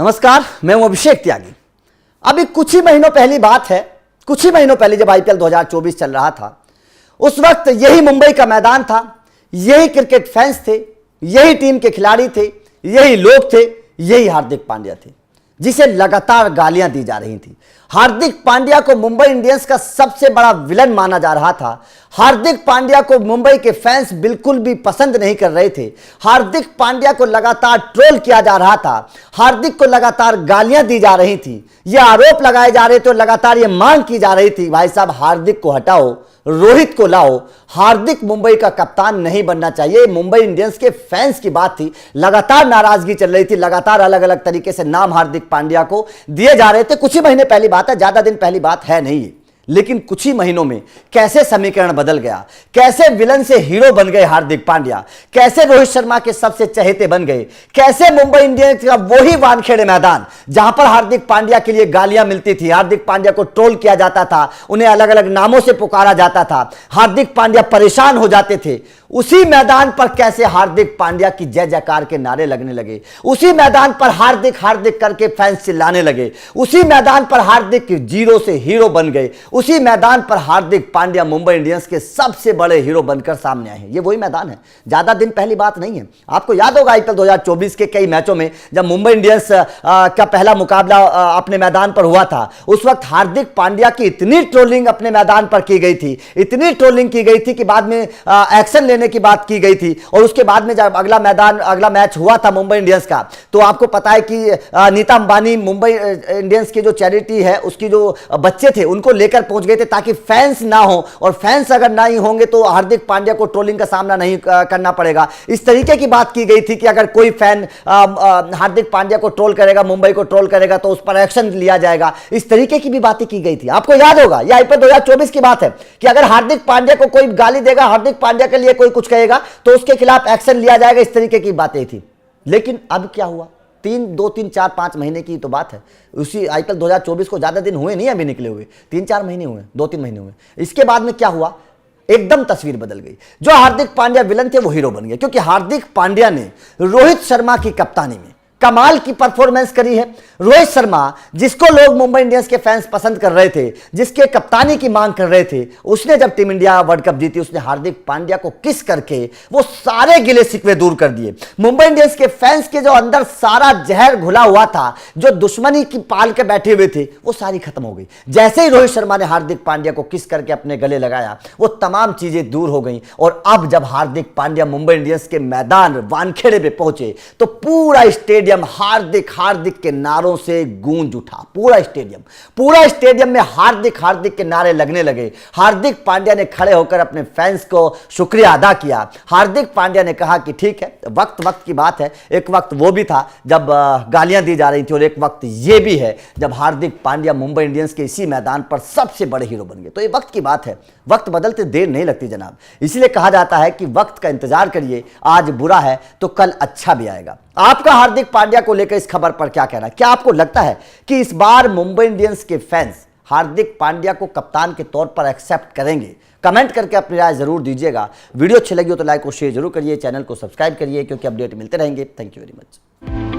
नमस्कार, मैं हूं अभिषेक त्यागी। अभी कुछ ही महीनों पहली बात है, कुछ ही महीनों पहले जब आईपीएल 2024 चल रहा था, उस वक्त यही मुंबई का मैदान था, यही क्रिकेट फैंस थे, यही टीम के खिलाड़ी थे, यही लोग थे, यही हार्दिक पांड्या थे, जिसे लगातार गालियां दी जा रही थी। हार्दिक पांड्या को मुंबई इंडियंस का सबसे बड़ा विलन माना जा रहा था। हार्दिक पांड्या को मुंबई के फैंस बिल्कुल भी पसंद नहीं कर रहे थे। हार्दिक पांड्या को लगातार ट्रोल किया जा रहा था, हार्दिक को लगातार गालियां दी जा रही थी, ये आरोप लगाए जा रहे थे और लगातार ये मांग की जा रही थी, भाई साहब हार्दिक को हटाओ, रोहित को लाओ, हार्दिक मुंबई का कप्तान नहीं बनना चाहिए। मुंबई इंडियंस के फैंस की बात थी, लगातार नाराजगी चल रही थी, लगातार अलग अलग तरीके से नाम हार्दिक पांड्या को दिए जा रहे थे। कुछ ही महीने पहली बात है, ज्यादा दिन पहली बात है नहीं, लेकिन कुछ ही महीनों में कैसे समीकरण बदल गया, कैसे विलन से हीरो बन गए हार्दिक पांड्या, कैसे रोहित शर्मा के सबसे चहेते बन गए, कैसे मुंबई इंडियंस का वही वानखेड़े मैदान जहां पर हार्दिक पांड्या के लिए गालियां मिलती थी, हार्दिक पांड्या को ट्रोल किया जाता था, उन्हें अलग अलग नामों से पुकारा जाता था, हार्दिक पांड्या परेशान हो जाते थे, उसी मैदान पर कैसे हार्दिक पांड्या की जय जयकार के नारे लगने लगे, उसी मैदान पर हार्दिक हार्दिक करके फैंस चिल्लाने लगे, उसी मैदान पर हार्दिक जीरो से हीरो बन गए, उसी मैदान पर हार्दिक पांड्या मुंबई इंडियंस के सबसे बड़े हीरो बनकर सामने आए हैं। ये वही मैदान है, ज्यादा दिन पहली बात नहीं है। आपको याद होगा आईपीएल 2024 के कई मैचों में जब मुंबई इंडियंस का पहला मुकाबला अपने मैदान पर हुआ था, उस वक्त हार्दिक पांड्या की इतनी ट्रोलिंग अपने मैदान पर की गई थी, इतनी ट्रोलिंग की गई थी कि बाद में एक्शन लेने की बात की गई थी। और उसके बाद में जब अगला मैच हुआ था मुंबई इंडियंस का, तो आपको पता है कि नीता अंबानी मुंबई इंडियंस की जो चैरिटी है उसकी जो बच्चे थे उनको लेकर पहुंच गए थे ताकि फैंस ना हो, और फैंस अगर नहीं होंगे तो हार्दिक पांड्या को ट्रोलिंग का सामना नहीं करना पड़ेगा। इस तरीके की बात की गई थी कि अगर कोई फैन हार्दिक पांड्या को ट्रोल करेगा, मुंबई को ट्रोल करेगा तो उस पर एक्शन लिया जाएगा। इस तरीके की भी बातें की गई थी। आपको याद होगा, यह आईपीएल 2024 की बात है कि अगर हार्दिक पांड्या को कोई गाली देगा, हार्दिक पांड्या के लिए कोई कुछ कहेगा तो उसके खिलाफ एक्शन लिया जाएगा। इस तरीके की बातें थी। लेकिन अब क्या हुआ, 2-3-4-5 महीने की तो बात है। उसी आईपीएल 2024 को ज्यादा दिन हुए नहीं अभी निकले हुए, 3-4 महीने हुए, 2-3 महीने हुए। इसके बाद में क्या हुआ, एकदम तस्वीर बदल गई। जो हार्दिक पांड्या विलन थे वो हीरो बन गए, क्योंकि हार्दिक पांड्या ने रोहित शर्मा की कप्तानी में कमाल की परफॉर्मेंस करी है। रोहित शर्मा, जिसको लोग मुंबई इंडियंस के फैंस पसंद कर रहे थे, जिसके कप्तानी की मांग कर रहे थे, उसने जब टीम इंडिया वर्ल्ड कप जीती, उसने हार्दिक पांड्या को किस करके वो सारे गिले शिकवे दूर कर दिए। मुंबई इंडियंस के फैंस के जो अंदर सारा जहर घुला हुआ था, जो दुश्मनी की पाल के बैठे हुए थे, वो सारी खत्म हो गई। जैसे ही रोहित शर्मा ने हार्दिक पांड्या को किस करके अपने गले लगाया, वो तमाम चीजें दूर हो गई। और अब जब हार्दिक पांड्या मुंबई इंडियंस के मैदान वानखेड़े पे पहुंचे तो पूरा स्टेडियम हार्दिक हार्दिक के नारों से गूंज उठा। पूरा स्टेडियम में हार्दिक हार्दिक के नारे लगने लगे। हार्दिक पांड्या ने खड़े होकर अपने फैंस को शुक्रिया अदा किया। हार्दिक पांड्या ने कहा कि ठीक है, वक्त की बात है। एक वक्त वो भी था जब गालियां दी जा रही थी, और एक वक्त ये भी है जब हार्दिक पांड्या मुंबई इंडियंस के इसी मैदान पर सबसे बड़े हीरो बन गए। तो ये वक्त की बात है, वक्त बदलते देर नहीं लगती जनाब। इसलिए कहा जाता है कि वक्त का इंतजार करिए, आज बुरा है तो कल अच्छा भी आएगा। आपका हार्दिक पांड्या को लेकर इस खबर पर क्या कहना है? क्या आपको लगता है कि इस बार मुंबई इंडियंस के फैंस हार्दिक पांड्या को कप्तान के तौर पर एक्सेप्ट करेंगे? कमेंट करके अपनी राय जरूर दीजिएगा। वीडियो अच्छी लगी हो तो लाइक और शेयर जरूर करिए, चैनल को सब्सक्राइब करिए, क्योंकि अपडेट मिलते रहेंगे। Thank you very much.